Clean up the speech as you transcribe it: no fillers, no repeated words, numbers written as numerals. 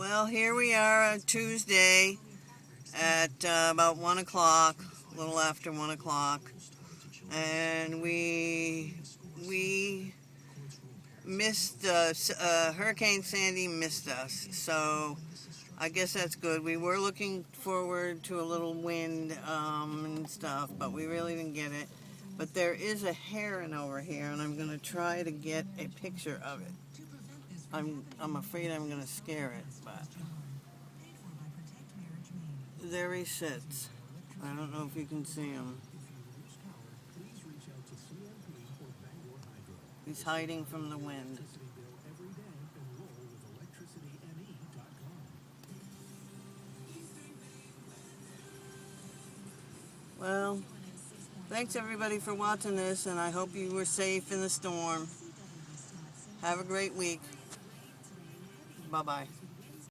Well, here we are on Tuesday at about 1 o'clock, a little after 1 o'clock, and we missed Hurricane Sandy missed us, so I guess that's good. We were looking forward to a little wind and stuff, but we really didn't get it. But there is a heron over here, and I'm going to try to get a picture of it. I'm afraid I'm going to scare it, but there he sits. I don't know if you can see him. He's hiding from the wind. Well, thanks everybody for watching this, and I hope you were safe in the storm. Have a great week. Bye-bye.